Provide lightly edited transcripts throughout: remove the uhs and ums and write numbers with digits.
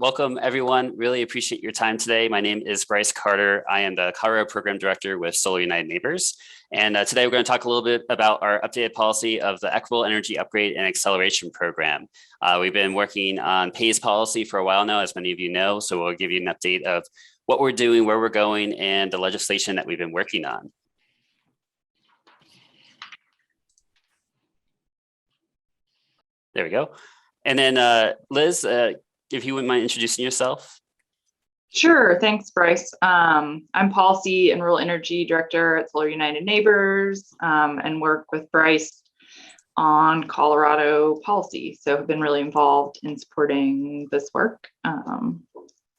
welcome everyone. Really appreciate your time today. My name is Bryce Carter. I am the Colorado Program Director with Solar United Neighbors. And today we're going to talk a little bit about our updated policy of the Equitable Energy Upgrade and Acceleration Program. We've been working on PAYS policy for a while now, as many of you know, so we'll give you an update of what we're doing, where we're going, and the legislation that we've been working on. There we go. And then Liz, if you wouldn't mind introducing yourself. Sure, thanks, Bryce. I'm Policy and Rural Energy Director at Solar United Neighbors and work with Bryce on Colorado policy. So I've been really involved in supporting this work. And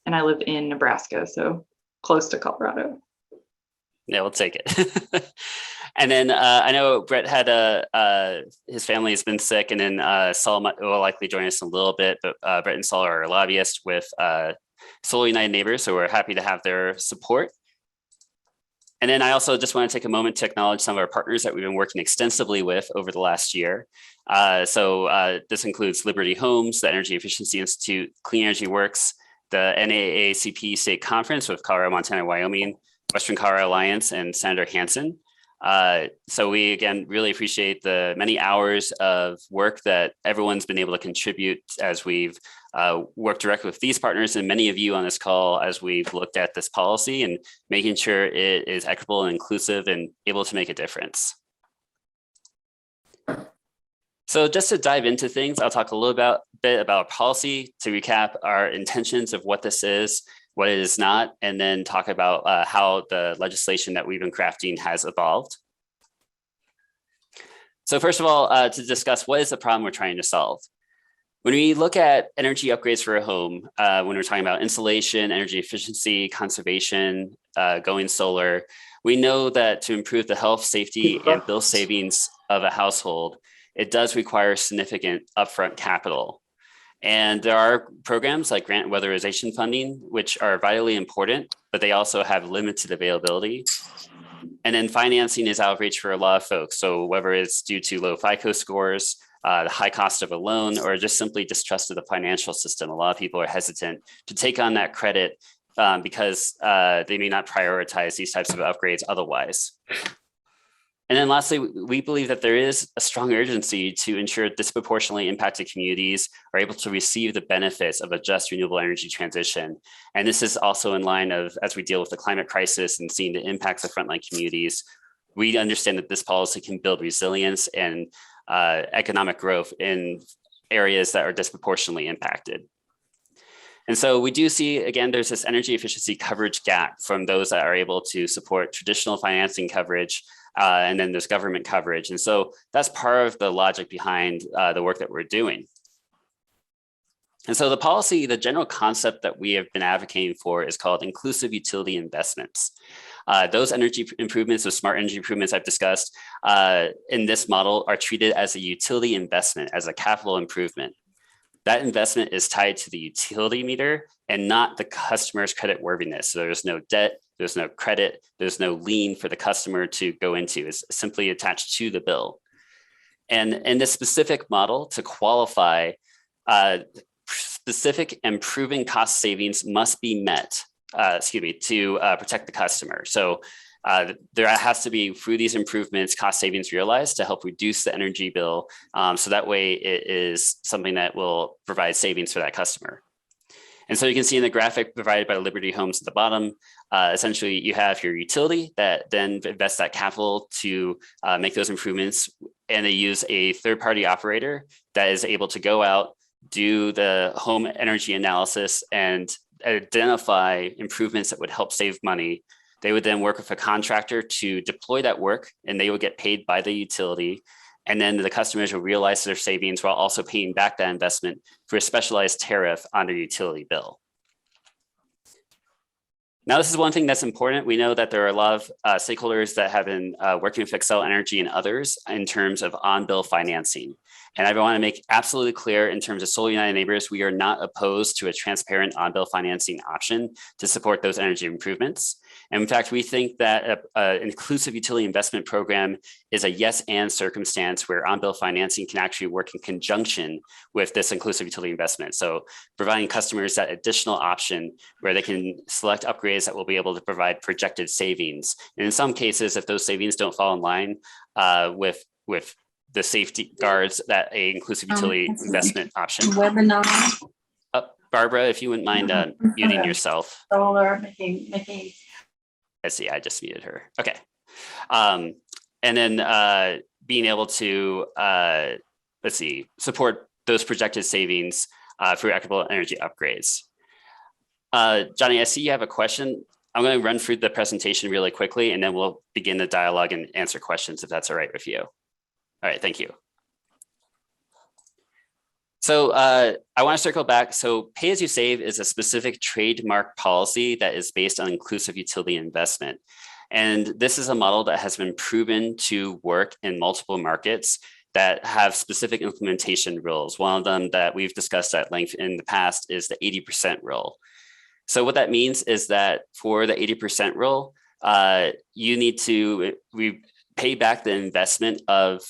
I live in Nebraska, so close to Colorado. Yeah, we'll take it. And then I know Brett had his family has been sick, and then Saul will likely join us in a little bit, but Brett and Saul are lobbyists with Solar United Neighbors, so we're happy to have their support. And then I also just want to take a moment to acknowledge some of our partners that we've been working extensively with over the last year. This includes Liberty Homes, the Energy Efficiency Institute, Clean Energy Works, the NAACP State Conference with Colorado, Montana, Wyoming, Western Colorado Alliance, and Senator Hansen. So we, again, really appreciate the many hours of work that everyone's been able to contribute as we've worked directly with these partners and many of you on this call as we've looked at this policy and making sure it is equitable and inclusive and able to make a difference. So just to dive into things, I'll talk a little bit about policy to recap our intentions of what this is, what it is not, and then talk about how the legislation that we've been crafting has evolved. So first of all, to discuss what is the problem we're trying to solve. When we look at energy upgrades for a home, when we're talking about insulation, energy efficiency, conservation, going solar, we know that to improve the health, safety, and bill savings of a household, it does require significant upfront capital. And there are programs like grant weatherization funding, which are vitally important, but they also have limited availability. And then financing is out of reach for a lot of folks. So whether it's due to low FICO scores, the high cost of a loan, or just simply distrust of the financial system, a lot of people are hesitant to take on that credit because they may not prioritize these types of upgrades otherwise. And then lastly, we believe that there is a strong urgency to ensure disproportionately impacted communities are able to receive the benefits of a just renewable energy transition. And this is also in line of, as we deal with the climate crisis and seeing the impacts of frontline communities, we understand that this policy can build resilience and economic growth in areas that are disproportionately impacted. And so we do see, again, there's this energy efficiency coverage gap from those that are able to support traditional financing coverage, and then there's government coverage. And so that's part of the logic behind the work that we're doing. And so the policy, the general concept that we have been advocating for is called inclusive utility investments. Those energy improvements, those smart energy improvements I've discussed in this model are treated as a utility investment, as a capital improvement. That investment is tied to the utility meter and not the customer's credit worthiness. So there's no debt, there's no credit, there's no lien for the customer to go into. It's simply attached to the bill. And in this specific model, to qualify, specific and proven cost savings must be met, to protect the customer. So there has to be, through these improvements, cost savings realized to help reduce the energy bill. So that way it is something that will provide savings for that customer. And so you can see in the graphic provided by Liberty Homes at the bottom, essentially you have your utility that then invests that capital to make those improvements. And they use a third-party operator that is able to go out, do the home energy analysis and identify improvements that would help save money. They would then work with a contractor to deploy that work, and they would get paid by the utility. And then the customers will realize their savings while also paying back that investment for a specialized tariff on their utility bill. Now, this is one thing that's important. We know that there are a lot of stakeholders that have been working with Xcel Energy and others in terms of on-bill financing. And I want to make absolutely clear in terms of Solar United Neighbors, we are not opposed to a transparent on-bill financing option to support those energy improvements. And in fact, we think that an inclusive utility investment program is a yes and circumstance where on-bill financing can actually work in conjunction with this inclusive utility investment. So providing customers that additional option where they can select upgrades that will be able to provide projected savings. And in some cases, if those savings don't fall in line with the safety guards that a inclusive utility investment option. Webinar. Barbara, if you wouldn't mind muting yourself. Solar, making. I see, I just muted her. Okay. And then being able to, support those projected savings for equitable energy upgrades. Johnny, I see you have a question. I'm going to run through the presentation really quickly, and then we'll begin the dialogue and answer questions if that's all right with you. All right, thank you. So I want to circle back. So pay as you save is a specific trademark policy that is based on inclusive utility investment. And this is a model that has been proven to work in multiple markets that have specific implementation rules. One of them that we've discussed at length in the past is the 80% rule. So what that means is that for the 80% rule, you need to pay back the investment of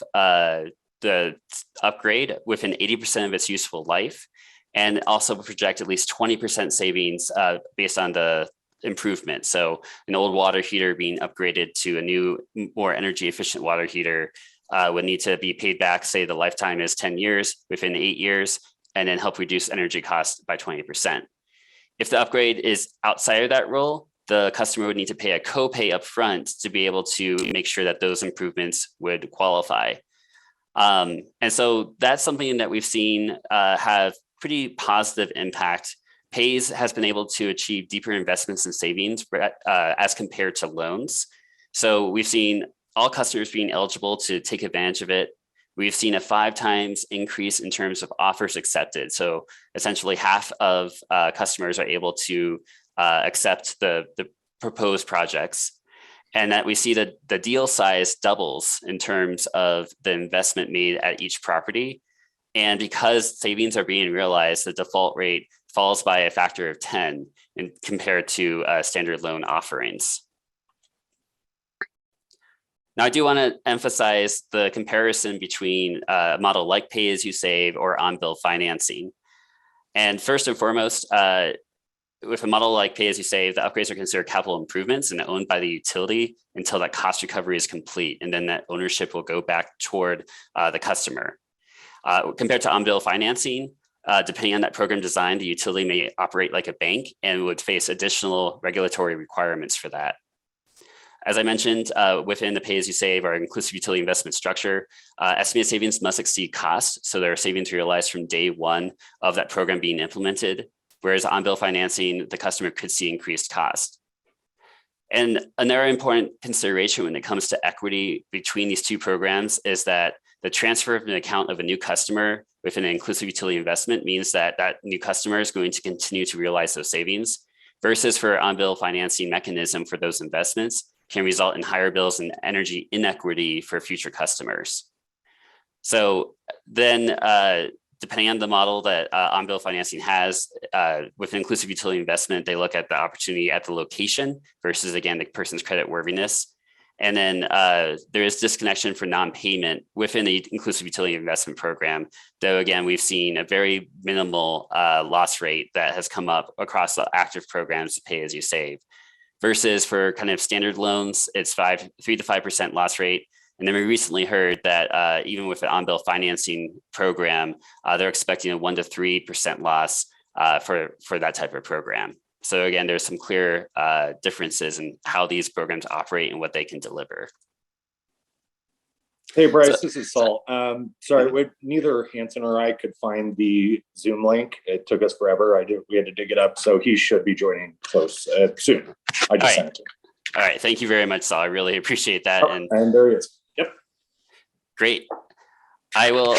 the upgrade within 80% of its useful life, and also project at least 20% savings based on the improvement. So an old water heater being upgraded to a new, more energy efficient water heater would need to be paid back, say the lifetime is 10 years, within 8 years, and then help reduce energy costs by 20%. If the upgrade is outside of that rule, the customer would need to pay a copay upfront to be able to make sure that those improvements would qualify. And so that's something that we've seen have pretty positive impact. PAYS has been able to achieve deeper investments and savings as compared to loans. So we've seen all customers being eligible to take advantage of it. We've seen a 5 times increase in terms of offers accepted. So essentially half of customers are able to accept the proposed projects. And that we see that the deal size doubles in terms of the investment made at each property. And because savings are being realized, the default rate falls by a factor of 10 compared to standard loan offerings. Now, I do want to emphasize the comparison between a model like pay as you save or on-bill financing. And first and foremost, with a model like pay as you save, the upgrades are considered capital improvements and owned by the utility until that cost recovery is complete. And then that ownership will go back toward the customer. Compared to on-bill financing, depending on that program design, the utility may operate like a bank and would face additional regulatory requirements for that. As I mentioned, within the pay as you save or inclusive utility investment structure, estimated savings must exceed cost. So there are savings realized from day one of that program being implemented. Whereas on-bill financing, the customer could see increased cost. And another important consideration when it comes to equity between these two programs is that the transfer of an account of a new customer within an inclusive utility investment means that that new customer is going to continue to realize those savings, versus for on-bill financing mechanism for those investments can result in higher bills and energy inequity for future customers. So then, depending on the model that on-bill financing has, with inclusive utility investment, they look at the opportunity at the location versus, again, the person's credit worthiness. And then there is disconnection for non-payment within the inclusive utility investment program, though, again, we've seen a very minimal loss rate that has come up across the active programs to pay as you save. Versus for kind of standard loans, it's 3 to 5% loss rate. And then we recently heard that even with the on-bill financing program, they're expecting a 1 to 3% loss for that type of program. So again, there's some clear differences in how these programs operate and what they can deliver. Hey, Bryce, this is Saul. Sorry, neither Hansen or I could find the Zoom link. It took us forever. We had to dig it up, so he should be joining close soon. I just sent it to him. All right, thank you very much, Saul. I really appreciate that. Oh, and there he is. Yep. Great. I will,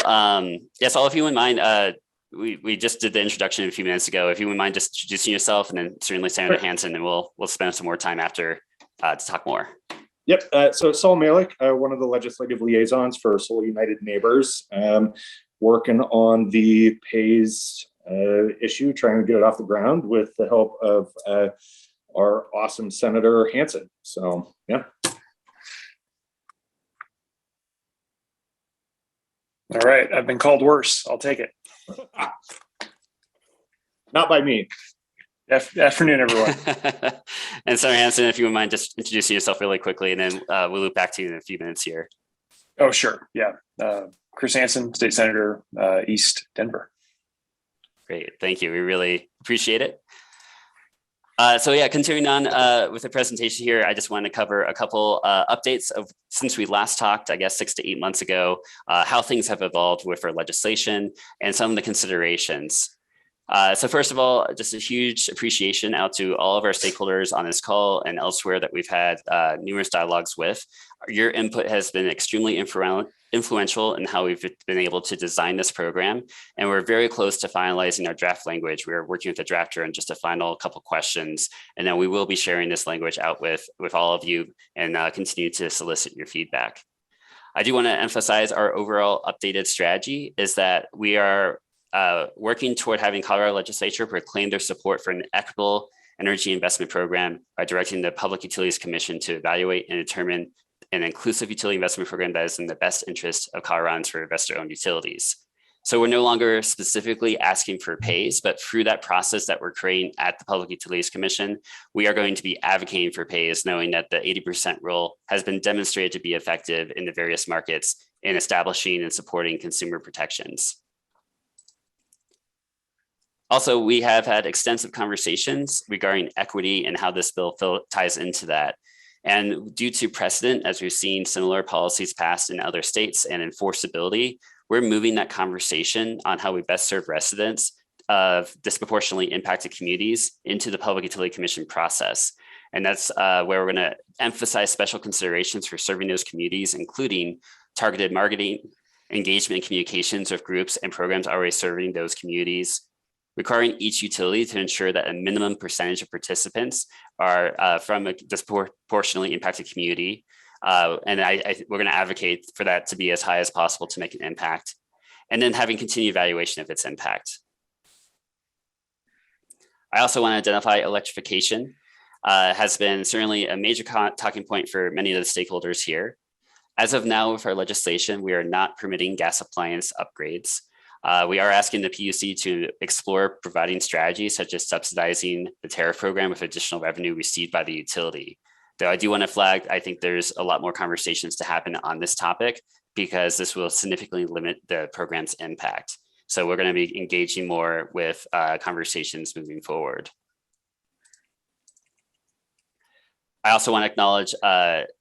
yes, Saul, if you wouldn't mind, we just did the introduction a few minutes ago. If you wouldn't mind just introducing yourself, and then certainly Senator Hansen, and we'll spend some more time after to talk more. Yep. So Saul Malik, one of the legislative liaisons for Solar United Neighbors, working on the PAYS issue, trying to get it off the ground with the help of our awesome Senator Hansen. So, yeah. All right, I've been called worse. I'll take it. Not by me. Afternoon, everyone. And Senator Hansen, if you wouldn't mind just introducing yourself really quickly, and then we'll loop back to you in a few minutes here. Oh, sure. Yeah. Chris Hansen, State Senator, East Denver. Great. Thank you. We really appreciate it. So yeah, continuing on with the presentation here, I just want to cover a couple updates of since we last talked, I guess 6 to 8 months ago, how things have evolved with our legislation and some of the considerations. So first of all, just a huge appreciation out to all of our stakeholders on this call and elsewhere that we've had numerous dialogues with. Your input has been extremely influential in how we've been able to design this program. And we're very close to finalizing our draft language. We're working with the drafter on just a final couple questions. And then we will be sharing this language out with all of you and continue to solicit your feedback. I do want to emphasize our overall updated strategy is that we are working toward having Colorado legislature proclaim their support for an equitable energy investment program by directing the Public Utilities Commission to evaluate and determine an inclusive utility investment program that is in the best interest of Coloradans for investor-owned utilities. So we're no longer specifically asking for pays, but through that process that we're creating at the Public Utilities Commission, we are going to be advocating for pays, knowing that the 80% rule has been demonstrated to be effective in the various markets in establishing and supporting consumer protections. Also, we have had extensive conversations regarding equity and how this bill ties into that. And due to precedent, as we've seen similar policies passed in other states and enforceability, we're moving that conversation on how we best serve residents of disproportionately impacted communities into the Public Utility Commission process. And that's where we're going to emphasize special considerations for serving those communities, including targeted marketing, engagement and communications with groups and programs already serving those communities, requiring each utility to ensure that a minimum percentage of participants are from a disproportionately impacted community. And we're going to advocate for that to be as high as possible to make an impact. And then having continued evaluation of its impact. I also want to identify electrification has been certainly a major talking point for many of the stakeholders here. As of now, with our legislation, we are not permitting gas appliance upgrades. We are asking the PUC to explore providing strategies such as subsidizing the tariff program with additional revenue received by the utility. Though I do want to flag, I think there's a lot more conversations to happen on this topic because this will significantly limit the program's impact. So we're going to be engaging more with conversations moving forward. I also want to acknowledge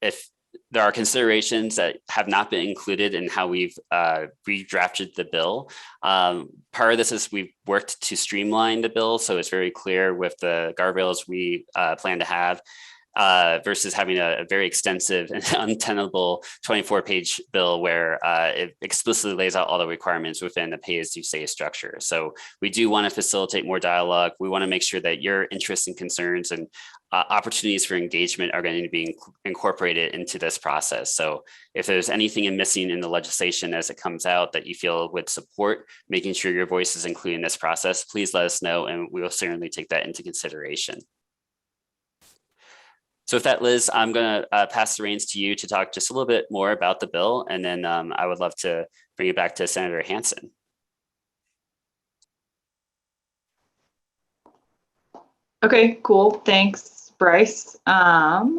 if there are considerations that have not been included in how we've redrafted the bill. Part of this is we've worked to streamline the bill, so it's very clear with the guardrails we plan to have versus having a very extensive and untenable 24-page bill where it explicitly lays out all the requirements within the pay-as-you-say structure. So we do want to facilitate more dialogue. We want to make sure that your interests and concerns and opportunities for engagement are going to be incorporated into this process. So if there's anything missing in the legislation as it comes out that you feel would support making sure your voice is included in this process, please let us know and we will certainly take that into consideration. So with that, Liz, I'm going to pass the reins to you to talk just a little bit more about the bill, and then I would love to bring it back to Senator Hansen. Okay, cool. Thanks, Bryce. Yeah,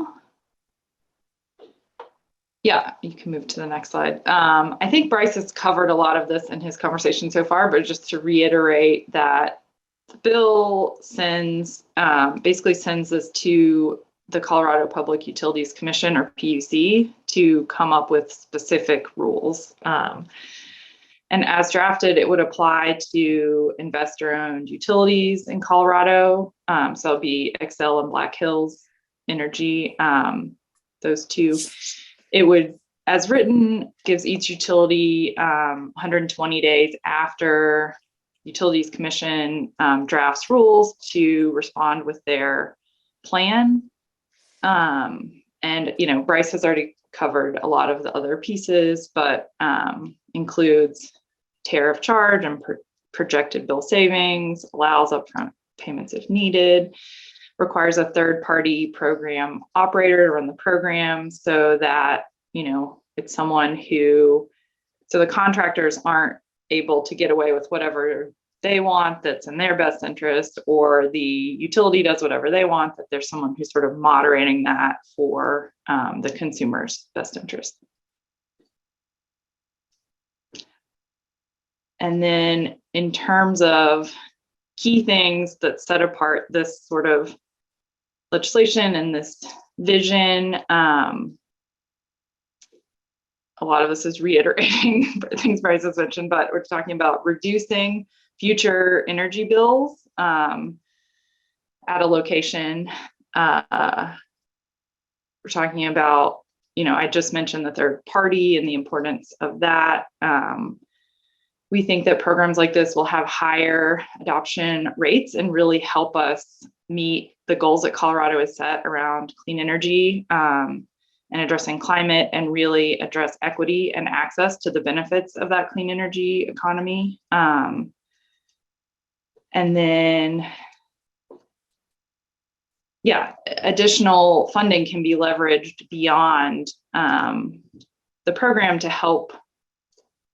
you can move to the next slide. I think Bryce has covered a lot of this in his conversation so far, but just to reiterate that the bill basically sends this to the Colorado Public Utilities Commission, or PUC, to come up with specific rules. And as drafted, it would apply to investor-owned utilities in Colorado. So it'll be Xcel and Black Hills Energy, those two. It would, as written, gives each utility 120 days after Utilities Commission drafts rules to respond with their plan. And, you know, Bryce has already covered a lot of the other pieces, but includes tariff charge and projected bill savings, allows upfront payments if needed, requires a third-party program operator to run the program so that, it's someone who, so the contractors aren't able to get away with whatever they want that's in their best interest, or the utility does whatever they want, that there's someone who's sort of moderating that for the consumer's best interest. And then in terms of key things that set apart this sort of legislation and this vision, a lot of this is reiterating things Bryce has mentioned, but we're talking about reducing future energy bills at a location. We're talking about, I just mentioned the third party and the importance of that. We think that programs like this will have higher adoption rates and really help us meet the goals that Colorado has set around clean energy and addressing climate, and really address equity and access to the benefits of that clean energy economy. And then, additional funding can be leveraged beyond the program to help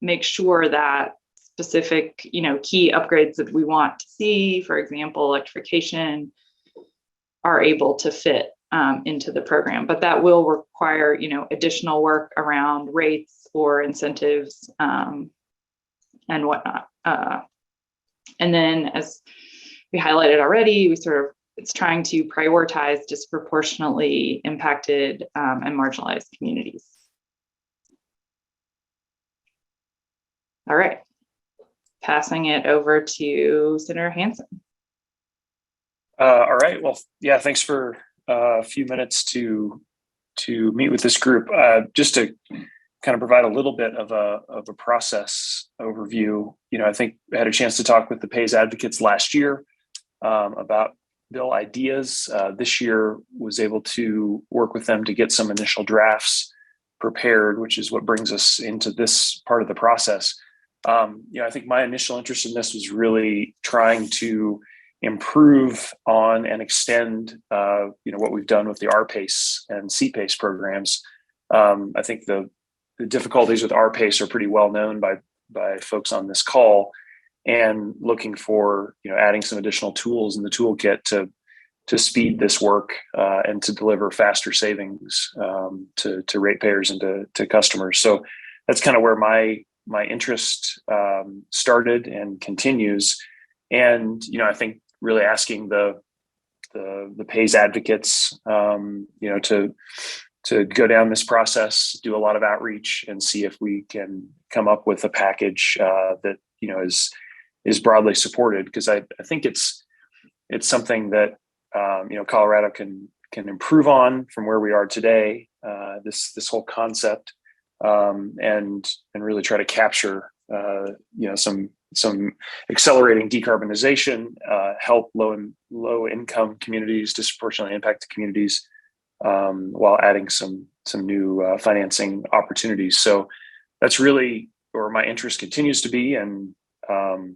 make sure that specific, key upgrades that we want to see, for example, electrification, are able to fit into the program. But that will require, additional work around rates or incentives and whatnot. And then, as we highlighted already, it's trying to prioritize disproportionately impacted and marginalized communities. All right, passing it over to Senator Hansen. All right. Well, yeah, thanks for a few minutes to meet with this group. Just to kind of provide a little bit of a process overview. I think I had a chance to talk with the PAYS advocates last year about bill ideas. This year was able to work with them to get some initial drafts prepared, which is what brings us into this part of the process. I think my initial interest in this was really trying to improve on and extend, what we've done with the RPACE and CPACE programs. I think the difficulties with RPACE are pretty well known by folks on this call, and looking for, adding some additional tools in the toolkit to speed this work and to deliver faster savings to ratepayers and to customers. So that's kind of where my interest started and continues. And, I think really asking the PAYS advocates, to go down this process, do a lot of outreach, and see if we can come up with a package that, is broadly supported. Because I think it's something that, Colorado can improve on from where we are today, this whole concept, and really try to capture, some accelerating decarbonization, help low income communities, disproportionately impacted communities, while adding some new financing opportunities. So that's really where my interest continues to be, and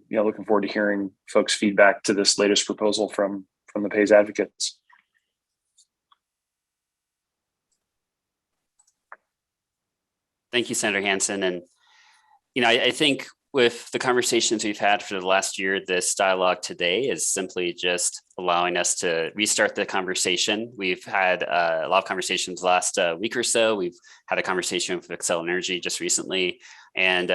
looking forward to hearing folks' feedback to this latest proposal from the PAYS advocates. Thank you, Senator Hansen. And I think with the conversations we've had for the last year, this dialogue today is simply just allowing us to restart the conversation. We've had a lot of conversations last week or so. We've had a conversation with Xcel Energy just recently, and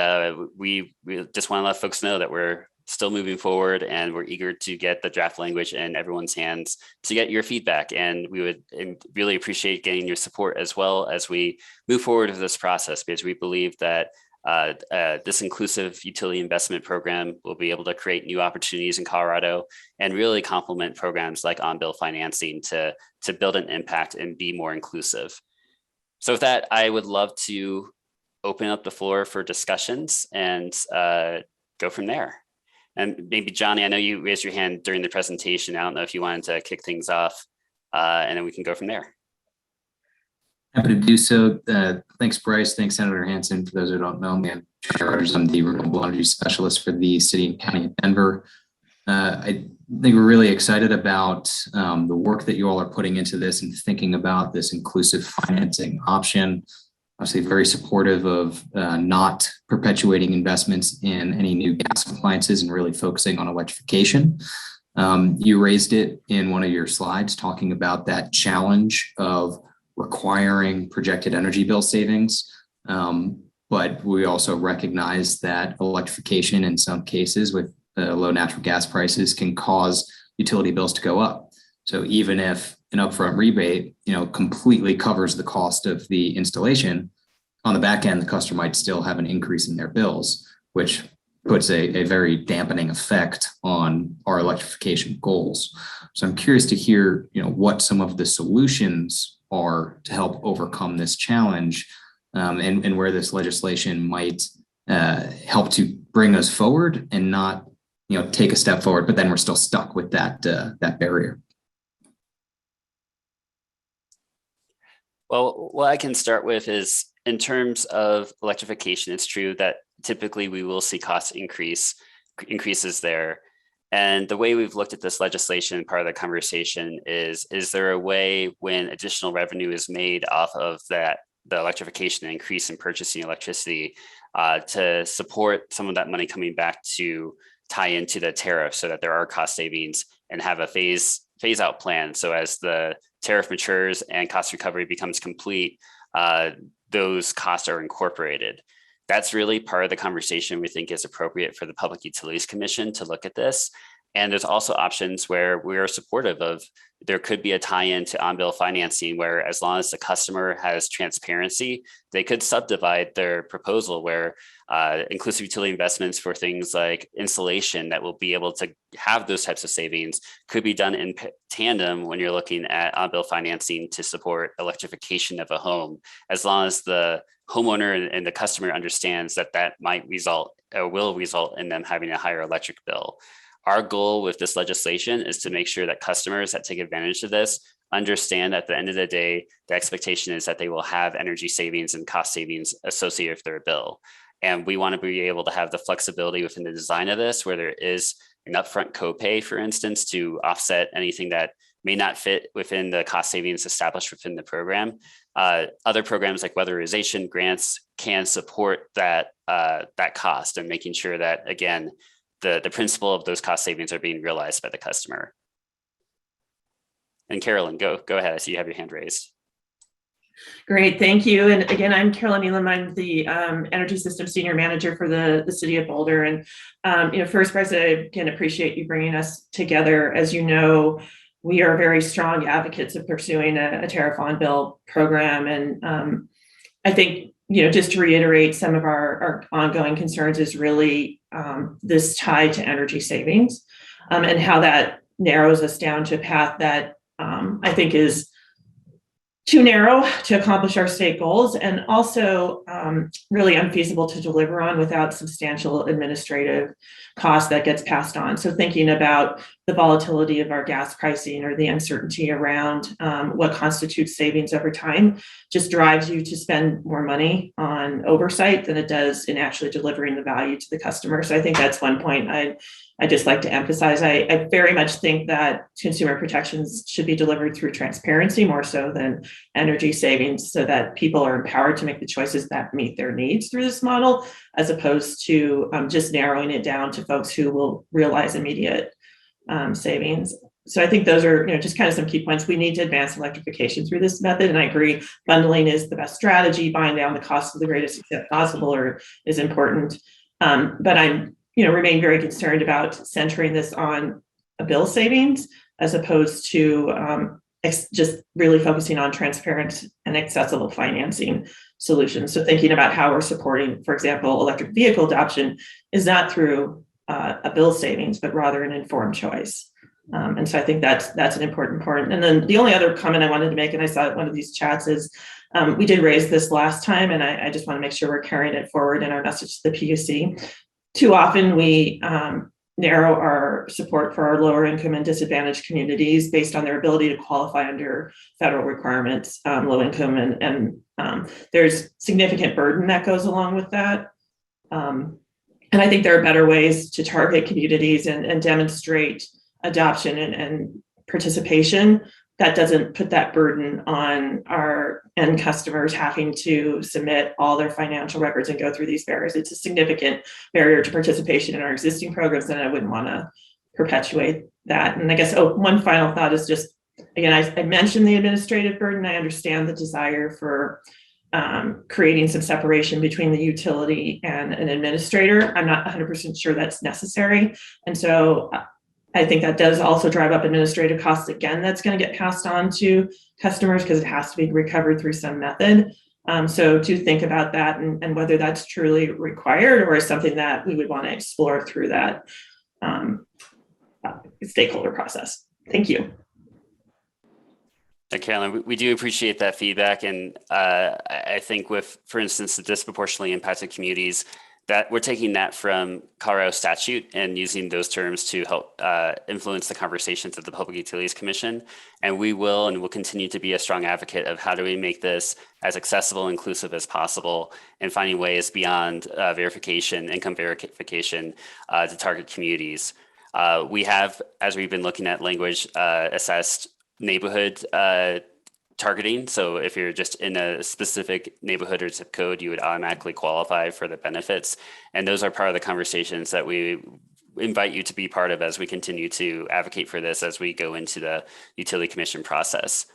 we just want to let folks know that we're still moving forward, and we're eager to get the draft language in everyone's hands to get your feedback. And we would really appreciate getting your support as well as we move forward with this process, because we believe that this inclusive utility investment program will be able to create new opportunities in Colorado and really complement programs like on-bill financing to build an impact and be more inclusive. So with that, I would love to open up the floor for discussions and go from there. And maybe Johnny, I know you raised your hand during the presentation. I don't know if you wanted to kick things off, and then we can go from there. Happy to do so. Thanks, Bryce. Thanks, Senator Hansen. For those who don't know me, I'm the renewable energy specialist for the city and county of Denver. I think we're really excited about the work that you all are putting into this and thinking about this inclusive financing option. Obviously, very supportive of not perpetuating investments in any new gas appliances and really focusing on electrification. You raised it in one of your slides, talking about that challenge of requiring projected energy bill savings. But we also recognize that electrification in some cases with low natural gas prices can cause utility bills to go up. So even if an upfront rebate, completely covers the cost of the installation, on the back end, the customer might still have an increase in their bills, which puts a very dampening effect on our electrification goals. So I'm curious to hear, what some of the solutions are to help overcome this challenge, and where this legislation might help to bring us forward and not, take a step forward, but then we're still stuck with that barrier. Well, what I can start with is, in terms of electrification, it's true that typically we will see cost increases there. And the way we've looked at this legislation, part of the conversation is there a way when additional revenue is made off of the electrification and increase in purchasing electricity to support some of that money coming back to tie into the tariff so that there are cost savings, and have a phase out plan. So as the tariff matures and cost recovery becomes complete, those costs are incorporated. That's really part of the conversation we think is appropriate for the Public Utilities Commission to look at this. And there's also options where we are supportive of, there could be a tie-in to on-bill financing where, as long as the customer has transparency, they could subdivide their proposal where inclusive utility investments for things like insulation that will be able to have those types of savings could be done in tandem when you're looking at on-bill financing to support electrification of a home, as long as the homeowner and the customer understands that might result or will result in them having a higher electric bill. Our goal with this legislation is to make sure that customers that take advantage of this understand at the end of the day, the expectation is that they will have energy savings and cost savings associated with their bill. And we want to be able to have the flexibility within the design of this, where there is an upfront copay, for instance, to offset anything that may not fit within the cost savings established within the program. Other programs like weatherization grants can support that cost, and making sure that, again, the principle of those cost savings are being realized by the customer. And Carolyn, go ahead. I see you have your hand raised. Great, thank you. And again, I'm Carolyn Elam. I'm the Energy Systems Senior Manager for the City of Boulder. And first, Bryce, I can appreciate you bringing us together. As you know, we are very strong advocates of pursuing a tariff on bill program. And I think, just to reiterate, some of our ongoing concerns is really this tie to energy savings, and how that narrows us down to a path that I think is too narrow to accomplish our state goals, and also really unfeasible to deliver on without substantial administrative cost that gets passed on. So thinking about the volatility of our gas pricing, or the uncertainty around what constitutes savings over time, just drives you to spend more money on oversight than it does in actually delivering the value to the customer. So I think that's one point I just like to emphasize. I very much think that consumer protections should be delivered through transparency more so than energy savings, so that people are empowered to make the choices that meet their needs through this model, as opposed to just narrowing it down to folks who will realize immediate savings. So I think those are, just kind of some key points. We need to advance electrification through this method. And I agree, bundling is the best strategy. Buying down the cost to the greatest extent possible is important. But I'm remain very concerned about centering this on a bill savings, as opposed to just really focusing on transparent and accessible financing solutions. So thinking about how we're supporting, for example, electric vehicle adoption is not through a bill savings, but rather an informed choice. And so I think that's an important part. And then the only other comment I wanted to make, and I saw one of these chats, is we did raise this last time, and I just want to make sure we're carrying it forward in our message to the PUC. Too often we narrow our support for our lower income and disadvantaged communities based on their ability to qualify under federal requirements, low income, and there's significant burden that goes along with that. And I think there are better ways to target communities and demonstrate adoption and participation, that doesn't put that burden on our end customers having to submit all their financial records and go through these barriers. It's a significant barrier to participation in our existing programs, and I wouldn't want to perpetuate that. And I guess one final thought is just, again, I mentioned the administrative burden. I understand the desire for creating some separation between the utility and an administrator. I'm not 100% sure that's necessary. And so I think that does also drive up administrative costs. Again, that's going to get passed on to customers because it has to be recovered through some method. So to think about that and whether that's truly required or is something that we would want to explore through that stakeholder process. Thank you. Carolyn, we do appreciate that feedback. And I think with, for instance, the disproportionately impacted communities, that we're taking that from Colorado statute and using those terms to help influence the conversations at the Public Utilities Commission. And we will continue to be a strong advocate of how do we make this as accessible and inclusive as possible and finding ways beyond income verification to target communities. We have, as we've been looking at language, assessed neighborhood targeting. So if you're just in a specific neighborhood or zip code, you would automatically qualify for the benefits. And those are part of the conversations that we invite you to be part of as we continue to advocate for this as we go into the Utility Commission process.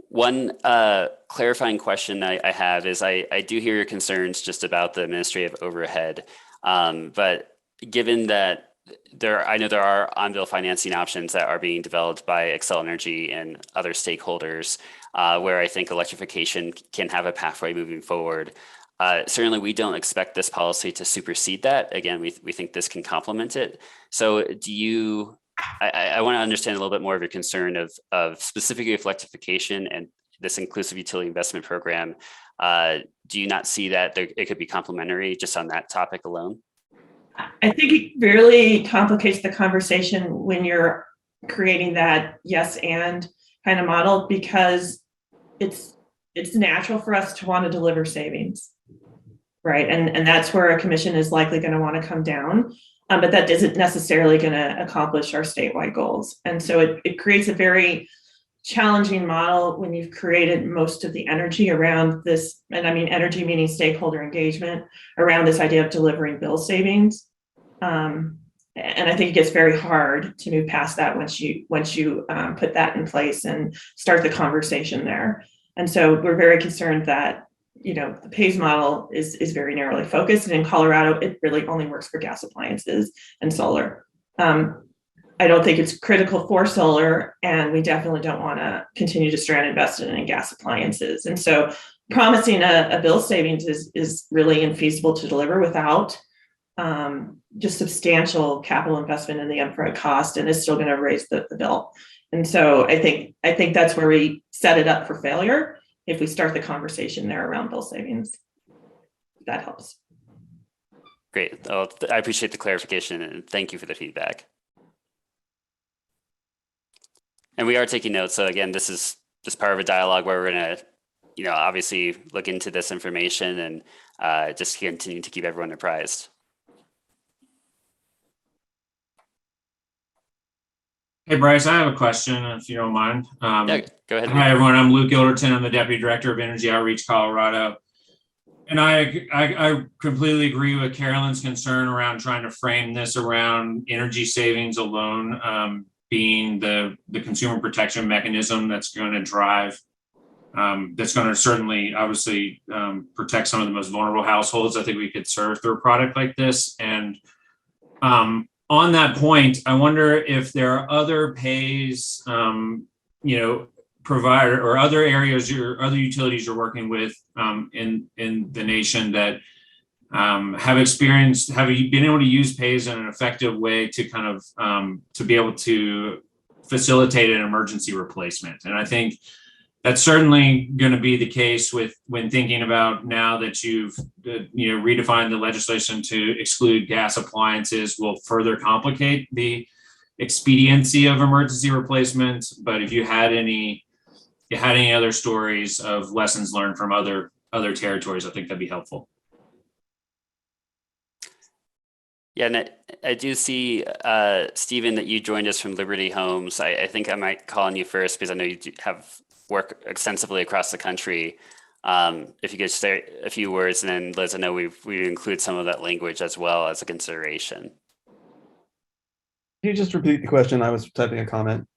One clarifying question I have is I do hear your concerns just about the administrative overhead, but given that I know there are on-bill financing options that are being developed by Xcel Energy and other stakeholders, where I think electrification can have a pathway moving forward. Certainly, we don't expect this policy to supersede that. Again, we think this can complement it. So I want to understand a little bit more of your concern of specifically with electrification and this inclusive utility investment program. Do you not see that it could be complementary just on that topic alone? I think it really complicates the conversation when you're creating that yes and kind of model, because it's natural for us to want to deliver savings, right? And that's where a commission is likely going to want to come down, but that isn't necessarily going to accomplish our statewide goals. And so it creates a very challenging model when you've created most of the energy around this, and I mean energy meaning stakeholder engagement around this idea of delivering bill savings. And I think it gets very hard to move past that once you put that in place and start the conversation there. And so we're very concerned that the PAYS model is very narrowly focused, and in Colorado it really only works for gas appliances and solar. I don't think it's critical for solar, and we definitely don't want to continue to strand invest in gas appliances. And so promising a bill savings is really infeasible to deliver without just substantial capital investment in the upfront cost, and it's still going to raise the bill. And so I think that's where we set it up for failure if we start the conversation there around bill savings. That helps. Great. Oh, I appreciate the clarification and thank you for the feedback. And we are taking notes. So again, this is just part of a dialogue where we're going to, obviously look into this information and just continue to keep everyone apprised. Hey, Bryce, I have a question, if you don't mind. Yeah, go ahead. Hi, everyone. I'm Luke Gilderton. I'm the Deputy Director of Energy Outreach Colorado. And I completely agree with Carolyn's concern around trying to frame this around energy savings alone being the consumer protection mechanism that's going to drive, that's going to certainly, obviously, protect some of the most vulnerable households I think we could serve through a product like this. And on that point, I wonder if there are other PAYS, provider or other areas or other utilities you're working with in the nation that have you been able to use PAYS in an effective way to kind of to be able to facilitate an emergency replacement? And I think that's certainly going to be the case when thinking about now that you've redefined the legislation to exclude gas appliances will further complicate the expediency of emergency replacement. But if you had any other stories of lessons learned from other territories, I think that'd be helpful. Yeah, and I do see, Stephen, that you joined us from Liberty Homes. I think I might call on you first because I know you do have work extensively across the country. If you could say a few words, and then Liz, I know we include some of that language as well as a consideration. Can you just repeat the question? I was typing a comment.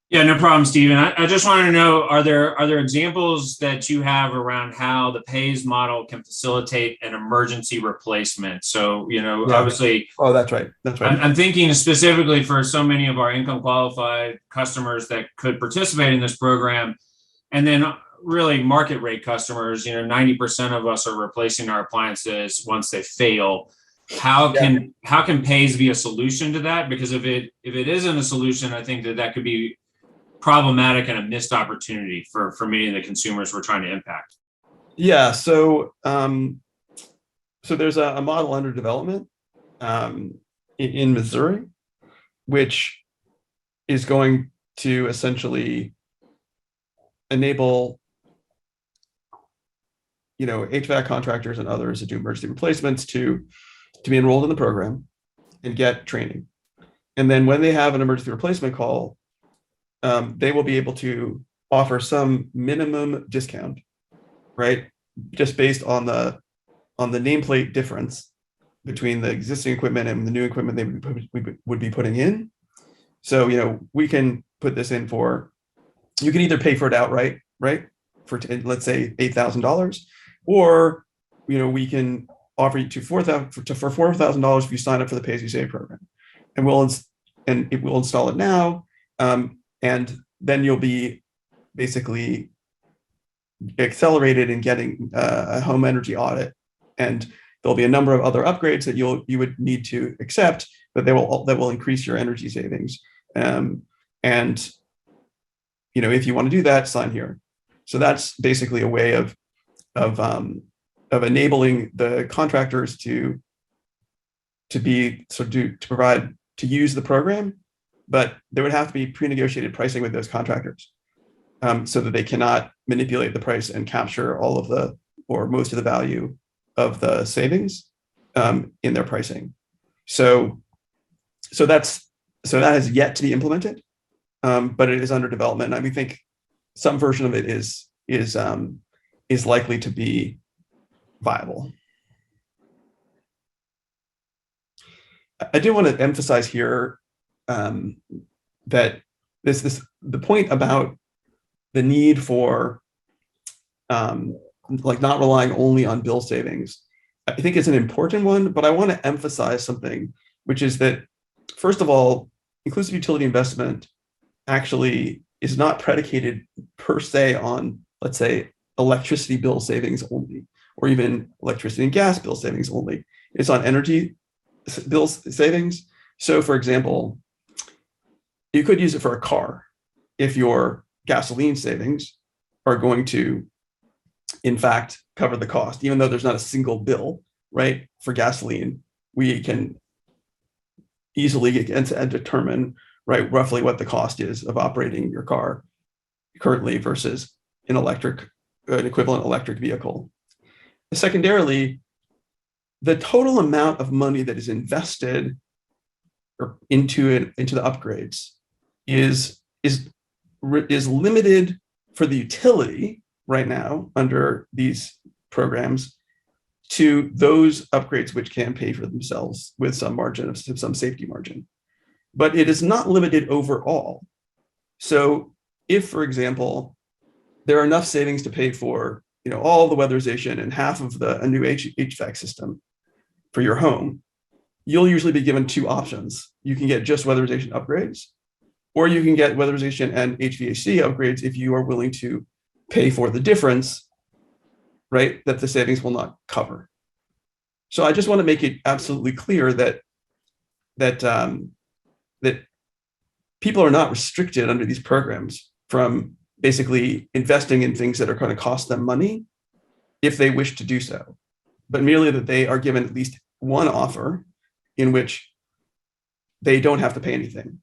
Yeah, no problem, Stephen. I just wanted to know, are there examples that you have around how the PAYS model can facilitate an emergency replacement? So, Yeah. obviously. Oh, that's right. That's right. I'm thinking specifically for so many of our income qualified customers that could participate in this program, and then really market rate customers. 90% of us are replacing our appliances once they fail. How can PAYS be a solution to that? Because if it isn't a solution, I think that could be problematic and a missed opportunity for many of the consumers we're trying to impact. Yeah. So there's a model under development in Missouri, which is going to essentially enable HVAC contractors and others that do emergency replacements to be enrolled in the program and get training. And then when they have an emergency replacement call, they will be able to offer some minimum discount, right? Just based on the nameplate difference between the existing equipment and the new equipment they would be putting in. So, we can put this in you can either pay for it outright, right? For let's say $8,000, or, we can offer you for $4,000 if you sign up for the Pay As You Save program, and it will install it now. And then you'll be basically accelerated in getting a home energy audit, and there'll be a number of other upgrades that you would need to accept, but that will increase your energy savings. And if you want to do that, sign here. So that's basically a way of enabling the contractors to use the program. But there would have to be pre-negotiated pricing with those contractors, so that they cannot manipulate the price and capture all of or most of the value of the savings in their pricing. So that has yet to be implemented, but it is under development. And we think some version of it is likely to be viable. I do want to emphasize here that the point about the need for not relying only on bill savings, I think it's an important one, but I want to emphasize something, which is that, first of all, inclusive utility investment actually is not predicated per se on, let's say, electricity bill savings only, or even electricity and gas bill savings only. It's on energy bill savings. So, for example, you could use it for a car if your gasoline savings are going to, in fact, cover the cost, even though there's not a single bill, right? For gasoline, we can easily get and determine, right, roughly what the cost is of operating your car currently versus an equivalent electric vehicle. Secondarily, the total amount of money that is invested into the upgrades is limited for the utility right now under these programs to those upgrades which can pay for themselves with some margin of some safety margin. But it is not limited overall. So if, for example, there are enough savings to pay for all the weatherization and half of a new HVAC system for your home, you'll usually be given two options. You can get just weatherization upgrades, or you can get weatherization and HVAC upgrades if you are willing to pay for the difference, right, that the savings will not cover. So I just want to make it absolutely clear that people are not restricted under these programs from basically investing in things that are going to cost them money if they wish to do so, but merely that they are given at least one offer in which they don't have to pay anything.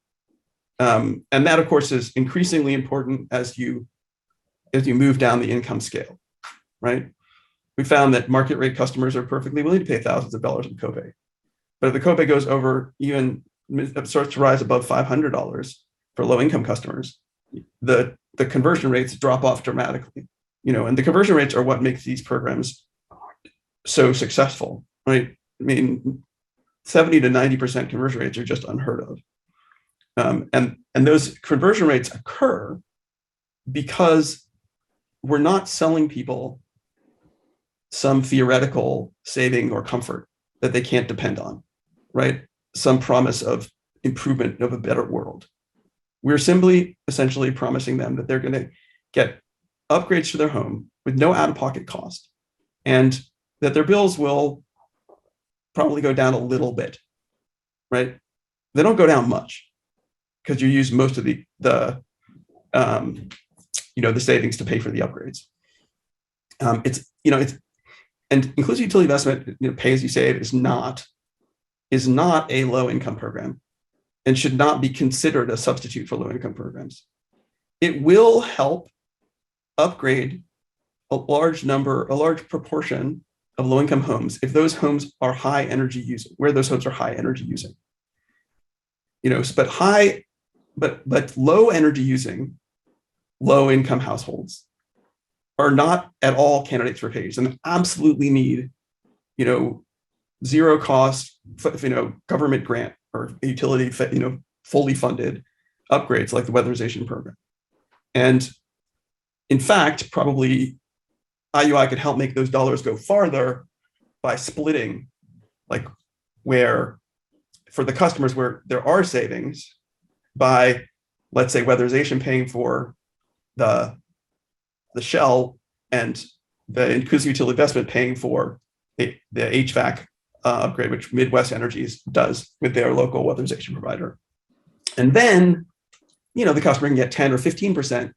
And that, of course, is increasingly important as you move down the income scale, right? we found that market rate customers are perfectly willing to pay thousands of dollars in copay. But if the copay goes over even starts to rise above $500 for low income customers, the conversion rates drop off dramatically. And the conversion rates are what makes these programs so successful, right? I mean, 70 to 90% conversion rates are just unheard of. And those conversion rates occur because we're not selling people some theoretical saving or comfort that they can't depend on, right? Some promise of improvement of a better world. We're simply essentially promising them that they're going to get upgrades to their home with no out-of-pocket cost, and that their bills will probably go down a little bit, right? They don't go down much because you use most of the savings to pay for the upgrades. And inclusive utility investment, pay as you save, is not a low income program and should not be considered a substitute for low income programs. It will help upgrade a large proportion of low income homes if those homes are high energy using, where those homes are high energy using. But low energy using, low income households are not at all candidates for pays and absolutely need, zero cost, government grant or utility, fully funded upgrades like the weatherization program. And in fact, probably IUI could help make those dollars go farther by splitting, like where for the customers where there are savings, by, let's say, weatherization paying for the shell and the inclusive utility investment paying for the HVAC upgrade, which Midwest Energies does with their local weatherization provider. And then, the customer can get 10 or 15%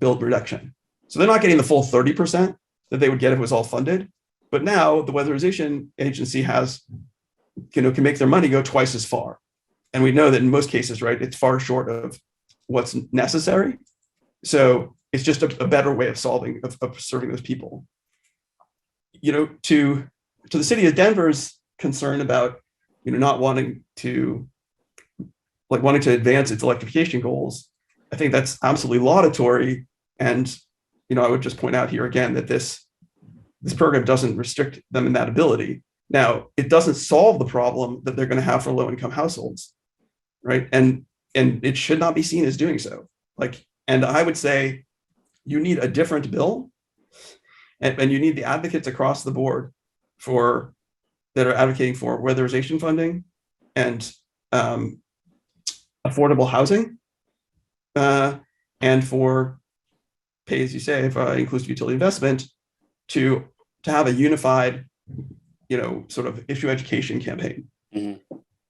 bill reduction. So they're not getting the full 30% that they would get if it was all funded. But now the weatherization agency can make their money go twice as far. And we know that in most cases, right, it's far short of what's necessary. So it's just a better way of serving those people. To the city of Denver's concern about, not wanting to advance its electrification goals, I think that's absolutely laudatory. And, I would just point out here again that this program doesn't restrict them in that ability. Now, it doesn't solve the problem that they're going to have for low income households, right? And it should not be seen as doing so. And I would say you need a different bill, and you need the advocates across the board that are advocating for weatherization funding and affordable housing, and for pay as you save, inclusive utility investment, to have a unified, sort of issue education campaign.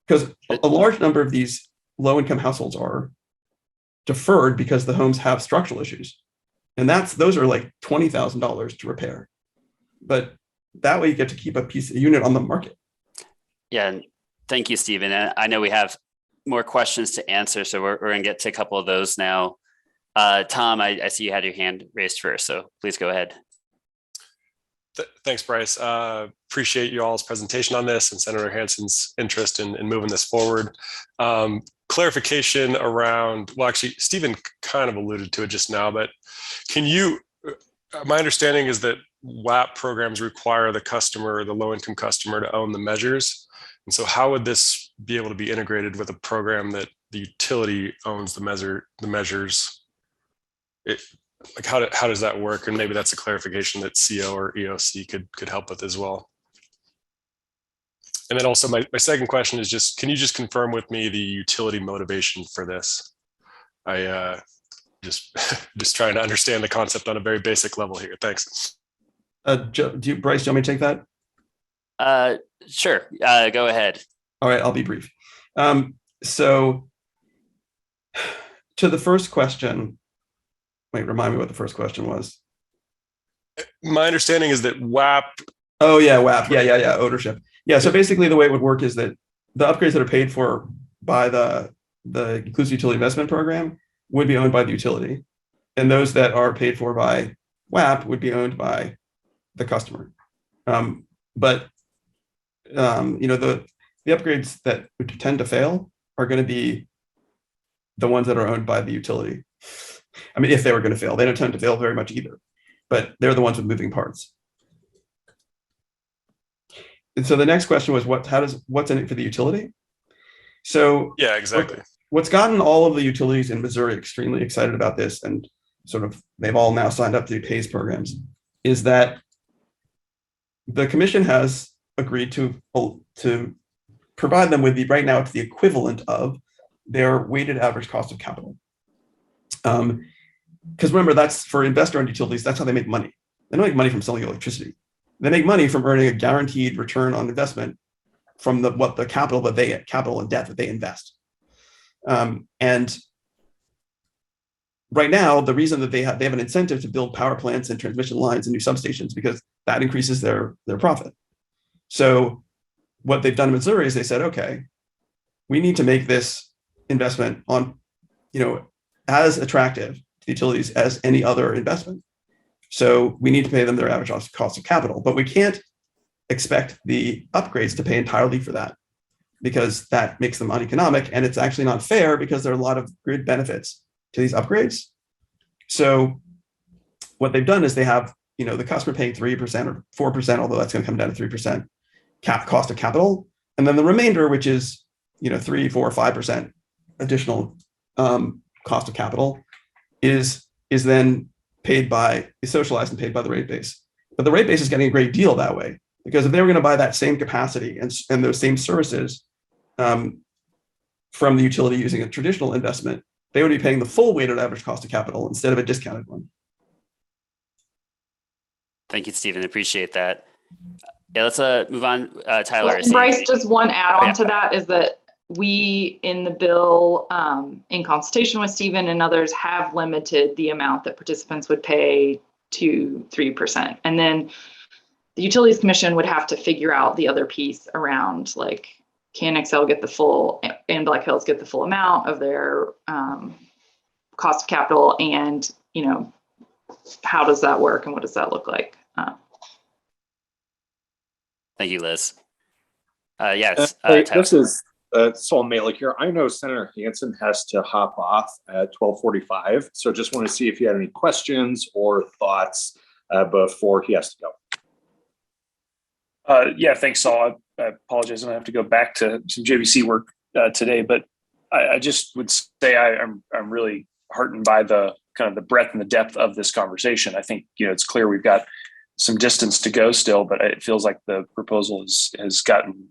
Because a large number of these low income households are deferred because the homes have structural issues. And those are like $20,000 to repair. But that way you get to keep a unit on the market. Yeah, thank you, Stephen. And I know we have more questions to answer, so we're going to get to a couple of those now. Tom, I see you had your hand raised first, so please go ahead. Thanks, Bryce. Appreciate you all's presentation on this and Senator Hansen's interest in moving this forward. Clarification around, well, actually, Stephen kind of alluded to it just now, but my understanding is that WAP programs require the low-income customer to own the measures. And so how would this be able to be integrated with a program that the utility owns the measures? How does that work? And maybe that's a clarification that CO or EOC could help with as well. And then also my second question is just, can you just confirm with me the utility motivation for this? I just trying to understand the concept on a very basic level here. Thanks. Bryce, do you want me to take that? Sure. Go ahead. All right, I'll be brief. So to the first question, wait, remind me what the first question was. My understanding is that WAP. Oh yeah, WAP. Yeah. Ownership. Yeah. So basically the way it would work is that the upgrades that are paid for by the inclusive utility investment program would be owned by the utility. And those that are paid for by WAP would be owned by the customer. But the upgrades that would tend to fail are going to be the ones that are owned by the utility. I mean, if they were going to fail, they don't tend to fail very much either, but they're the ones with moving parts. And so the next question was, what's in it for the utility? So Yeah, exactly. What's gotten all of the utilities in Missouri extremely excited about this, and sort of they've all now signed up to PAYS programs, is that the commission has agreed to provide them with right now it's the equivalent of their weighted average cost of capital. Because remember, that's for investor-owned utilities, that's how they make money. They don't make money from selling electricity. They make money from earning a guaranteed return on investment from the capital and debt that they invest. And right now, the reason that they have an incentive to build power plants and transmission lines and new substations, because that increases their profit. So what they've done in Missouri is they said, okay, we need to make this investment on, as attractive to the utilities as any other investment. So we need to pay them their average cost of capital, but we can't expect the upgrades to pay entirely for that, because that makes them uneconomic, and it's actually not fair because there are a lot of grid benefits to these upgrades. So what they've done is they have, the customer paying 3% or 4%, although that's going to come down to 3% cost of capital. And then the remainder, which is, 3, 4, 5% additional cost of capital is then socialized and paid by the rate base. But the rate base is getting a great deal that way, because if they were going to buy that same capacity and those same services from the utility using a traditional investment, they would be paying the full weighted average cost of capital instead of a discounted one. Thank you, Stephen. Appreciate that. Yeah, let's move on. Tyler. Well, Bryce, just one add-on to that is that we in the bill, in consultation with Stephen and others, have limited the amount that participants would pay to 3%. And then the Utilities Commission would have to figure out the other piece around, like, can Excel get the full and Black Hills get the full amount of their cost of capital, and how does that work and what does that look like? Thank you, Liz. Yes, this is Saul Malik here. I know Senator Hansen has to hop off at 12:45, so just want to see if you had any questions or thoughts before he has to go. Yeah, thanks, Saul. I apologize. I have to go back to some JVC work today, but I just would say I'm really heartened by the kind of the breadth and the depth of this conversation. I think it's clear we've got some distance to go still, but it feels like the proposal has gotten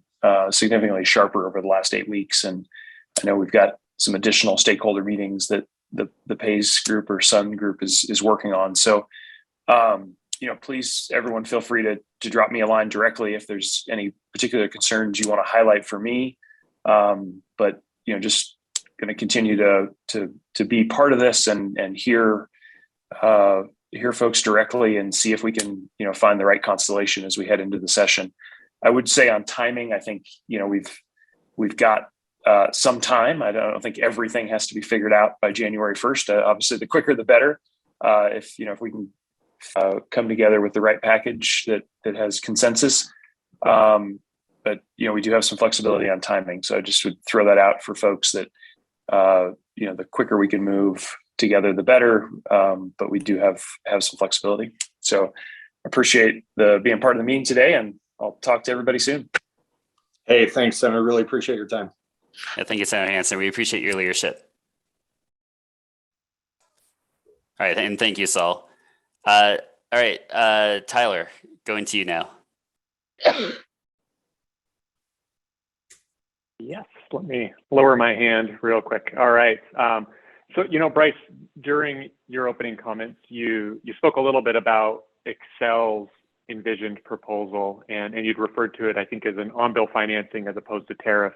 significantly sharper over the last 8 weeks, and I know we've got some additional stakeholder meetings that the PAYS group or Sun group is working on. So. Please, everyone, feel free to drop me a line directly if there's any particular concerns you want to highlight for me. But just going to continue to be part of this and hear folks directly and see if we can find the right constellation as we head into the session. I would say on timing, I think we've got some time. I don't think everything has to be figured out by January 1st. Obviously, the quicker the better. If we can come together with the right package that has consensus. But we do have some flexibility on timing. So I just would throw that out for folks that the quicker we can move together, the better. But we do have some flexibility. So I appreciate being part of the meeting today, and I'll talk to everybody soon. Hey, thanks, Senator. Really appreciate your time. Yeah, thank you, Senator Hansen. We appreciate your leadership. All right, and thank you, Saul. All right, Tyler, going to you now. Yes, let me lower my hand real quick. All right. So, Bryce, during your opening comments, you spoke a little bit about Excel's envisioned proposal, and you'd referred to it, I think, as an on-bill financing as opposed to tariffed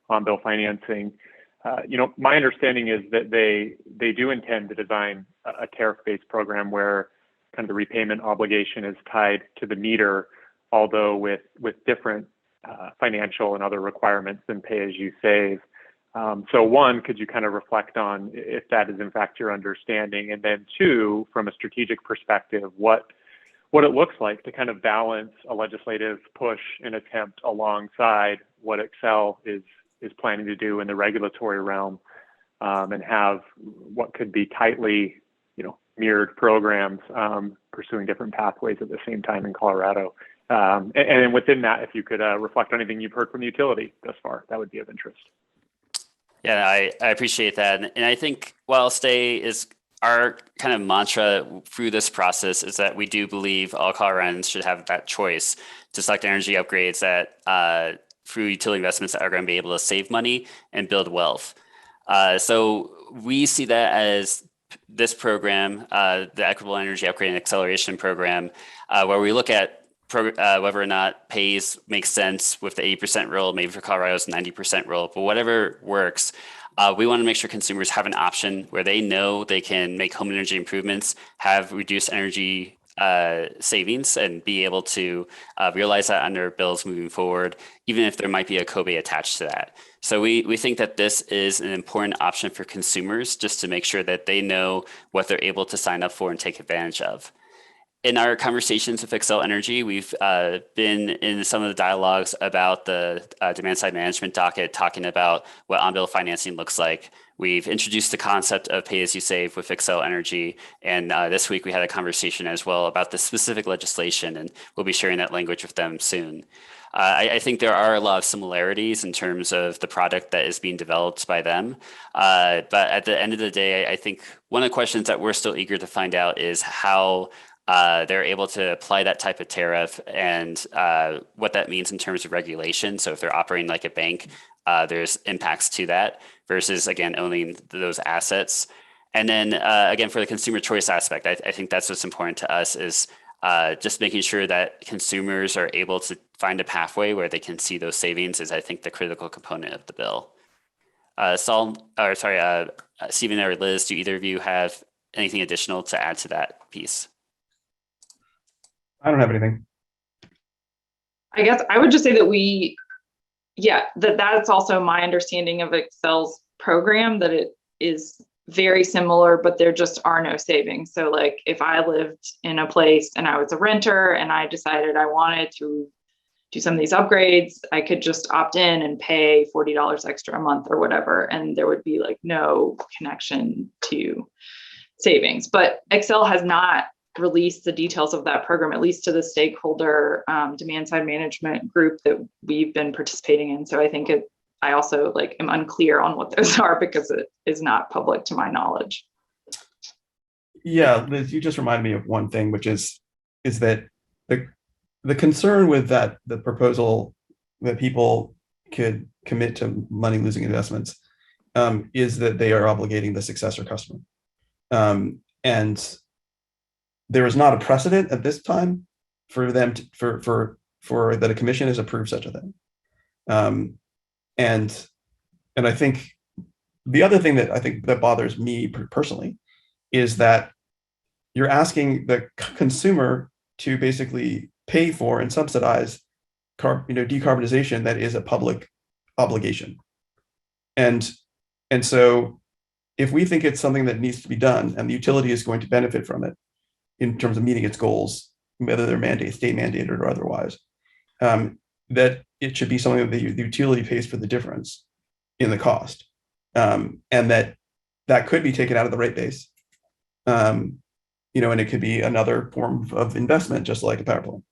on-bill financing. My understanding is that they do intend to design a tariff-based program where kind of the repayment obligation is tied to the meter, although with different financial and other requirements than pay as you save. So one, could you kind of reflect on if that is in fact your understanding? And then two, from a strategic perspective, what what it looks like to kind of balance a legislative push and attempt alongside what Excel is planning to do in the regulatory realm, and have what could be tightly, mirrored programs pursuing different pathways at the same time in Colorado. And within that, if you could reflect on anything you've heard from the utility thus far, that would be of interest. Yeah, I appreciate that. And I think while stay is our kind of mantra through this process is that we do believe all Coloradans should have that choice to select energy upgrades that through utility investments that are going to be able to save money and build wealth. So we see that as this program, the Equitable Energy Upgrade and Acceleration Program, where we look at whether or not pays makes sense with the 80% rule, maybe for Colorado's 90% rule, but whatever works. We want to make sure consumers have an option where they know they can make home energy improvements, have reduced energy savings, and be able to realize that on their bills moving forward, even if there might be a cobay attached to that. So we think that this is an important option for consumers just to make sure that they know what they're able to sign up for and take advantage of. In our conversations with Xcel Energy, we've been in some of the dialogues about the demand side management docket, talking about what on-bill financing looks like. We've introduced the concept of pay as you save with Xcel Energy. And this week we had a conversation as well about the specific legislation, and we'll be sharing that language with them soon. I think there are a lot of similarities in terms of the product that is being developed by them. But at the end of the day, I think one of the questions that we're still eager to find out is how they're able to apply that type of tariff and what that means in terms of regulation. So if they're operating like a bank, there's impacts to that versus, again, owning those assets. And then, again, for the consumer choice aspect, I think that's what's important to us is just making sure that consumers are able to find a pathway where they can see those savings is, I think, the critical component of the bill. Stephen or Liz, do either of you have anything additional to add to that piece? I don't have anything. I guess I would just say that that's also my understanding of Excel's program, that it is very similar, but there just are no savings. So like if I lived in a place and I was a renter and I decided I wanted to do some of these upgrades, I could just opt in and pay $40 extra a month or whatever, and there would be like no connection to savings. But Xcel has not released the details of that program, at least to the stakeholder demand side management group that we've been participating in. So I think I also am unclear on what those are because it is not public to my knowledge. Yeah, Liz, you just reminded me of one thing, which is that the concern with that, the proposal that people could commit to money losing investments is that they are obligating the successor customer. And there is not a precedent at this time for them for that a commission has approved such a thing. And I think the other thing that I think that bothers me personally is that you're asking the consumer to basically pay for and subsidize decarbonization that is a public obligation. And so if we think it's something that needs to be done and the utility is going to benefit from it in terms of meeting its goals, whether they're state mandated or otherwise, that it should be something that the utility pays for the difference in the cost, and that could be taken out of the rate base, and it could be another form of investment, just like a power plant.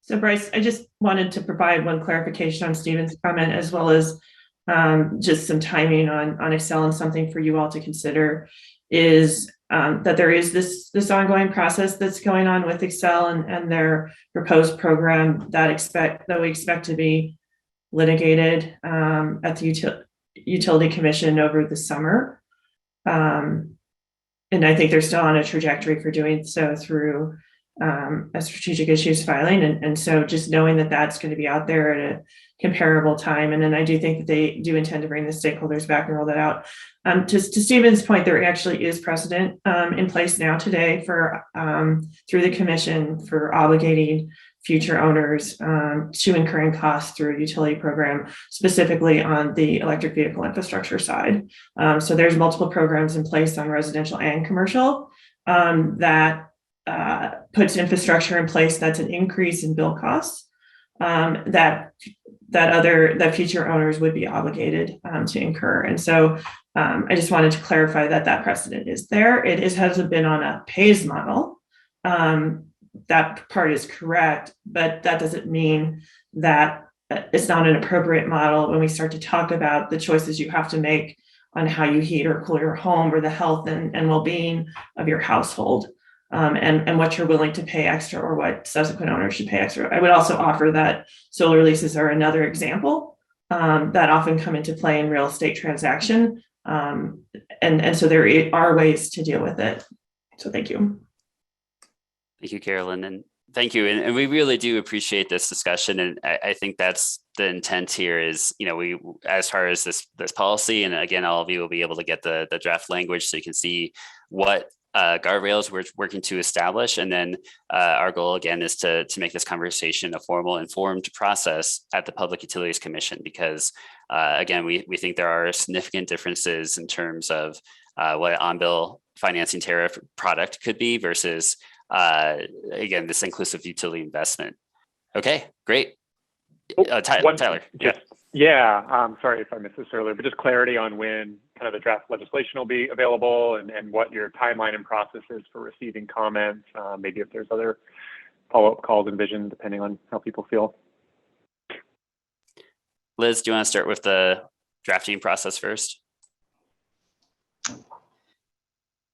So Bryce, I just wanted to provide one clarification on Stephen's comment, as well as just some timing on Xcel, and something for you all to consider is that there is this ongoing process that's going on with Xcel and their proposed program that we expect to be litigated at the Utility Commission over the summer. And I think they're still on a trajectory for doing so through a strategic issues filing. And so just knowing that that's going to be out there at a comparable time. And then I do think that they do intend to bring the stakeholders back and roll that out. To Stephen's point, there actually is precedent in place now today for through the commission for obligating future owners to incurring costs through a utility program, specifically on the electric vehicle infrastructure side. So there's multiple programs in place on residential and commercial. that puts infrastructure in place that's an increase in bill costs that future owners would be obligated to incur. And so I just wanted to clarify that precedent is there. It hasn't been on a pays model. That part is correct, but that doesn't mean that it's not an appropriate model when we start to talk about the choices you have to make on how you heat or cool your home, or the health and well-being of your household, and what you're willing to pay extra, or what subsequent owners should pay extra. I would also offer that solar leases are another example that often come into play in real estate transaction. And so there are ways to deal with it. So thank you. Thank you, Carolyn, and thank you. And we really do appreciate this discussion. And I think that's the intent here is, we, as far as this policy, and again, all of you will be able to get the draft language so you can see what guardrails we're working to establish. And then our goal, again, is to make this conversation a formal, informed process at the Public Utilities Commission, because again, we think there are significant differences in terms of what an on-bill financing tariff product could be versus again, this inclusive utility investment. Okay, great. Tyler. Sorry if I missed this earlier, but just clarity on when kind of the draft legislation will be available, and what your timeline and process is for receiving comments. Maybe if there's other follow-up calls envisioned, depending on how people feel. Liz, do you want to start with the drafting process first?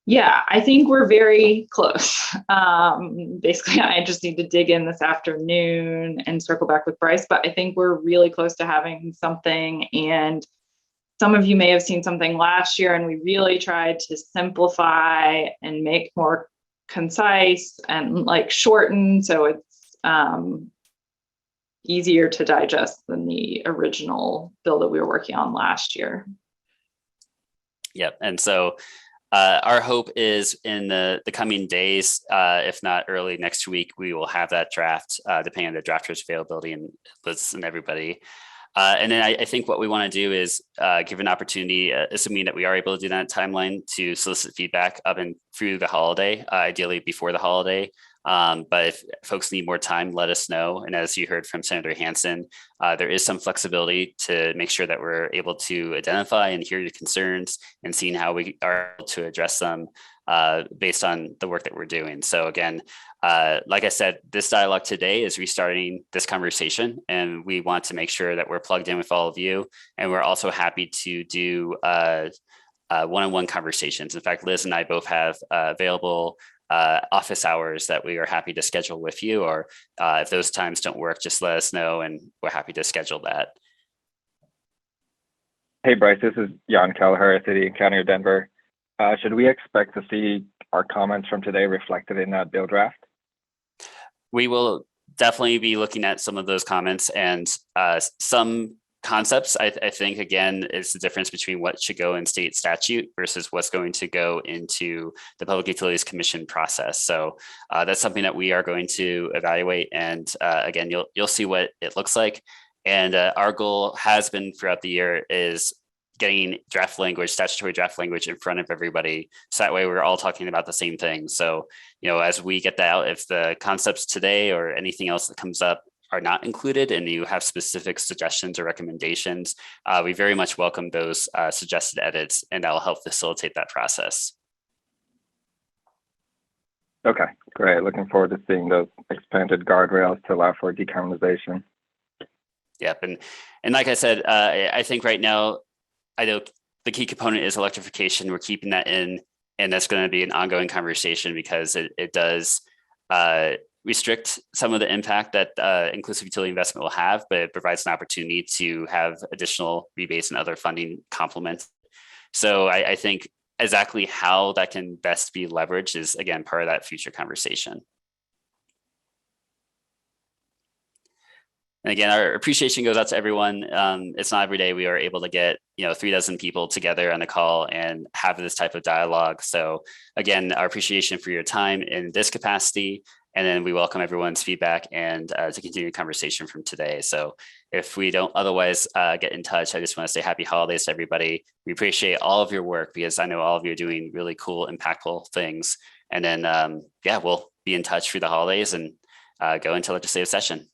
Yeah, I think we're very close. Basically, I just need to dig in this afternoon and circle back with Bryce, but I think we're really close to having something. And some of you may have seen something last year, and we really tried to simplify and make more concise and shorten, so it's easier to digest than the original bill that we were working on last year. Yep, and so our hope is in the coming days, if not early next week, we will have that draft, depending on the drafter's availability and Liz and everybody. And then I think what we want to do is give an opportunity, assuming that we are able to do that timeline, to solicit feedback up and through the holiday, ideally before the holiday. But if folks need more time, let us know. And as you heard from Senator Hansen, there is some flexibility to make sure that we're able to identify and hear your concerns and seeing how we are able to address them based on the work that we're doing. So again, like I said, this dialogue today is restarting this conversation, and we want to make sure that we're plugged in with all of you. And we're also happy to do one-on-one conversations. In fact, Liz and I both have available office hours that we are happy to schedule with you, or if those times don't work, just let us know and we're happy to schedule that. Hey Bryce, this is Jan Kelleher, City and County of Denver. Should we expect to see our comments from today reflected in that bill draft? We will definitely be looking at some of those comments, and some concepts, I think, again, is the difference between what should go in state statute versus what's going to go into the Public Utilities Commission process. So that's something that we are going to evaluate. And again, you'll see what it looks like. And our goal has been throughout the year is getting draft language, statutory draft language in front of everybody. So that way we're all talking about the same thing. So, as we get that out, if the concepts today or anything else that comes up are not included and you have specific suggestions or recommendations, we very much welcome those suggested edits, and that will help facilitate that process. Okay, great. Looking forward to seeing those expanded guardrails to allow for decarbonization. Yep, and like I said, I think right now, I know the key component is electrification. We're keeping that in, and that's going to be an ongoing conversation because it does restrict some of the impact that inclusive utility investment will have, but it provides an opportunity to have additional rebates and other funding complement. So I think exactly how that can best be leveraged is, again, part of that future conversation. And again, our appreciation goes out to everyone. It's not every day we are able to get 36 people together on the call and have this type of dialogue. So again, our appreciation for your time in this capacity, and then we welcome everyone's feedback and to continue the conversation from today. So if we don't otherwise get in touch, I just want to say happy holidays to everybody. We appreciate all of your work because I know all of you are doing really cool, impactful things And then, yeah, we'll be in touch through the holidays and go into legislative session.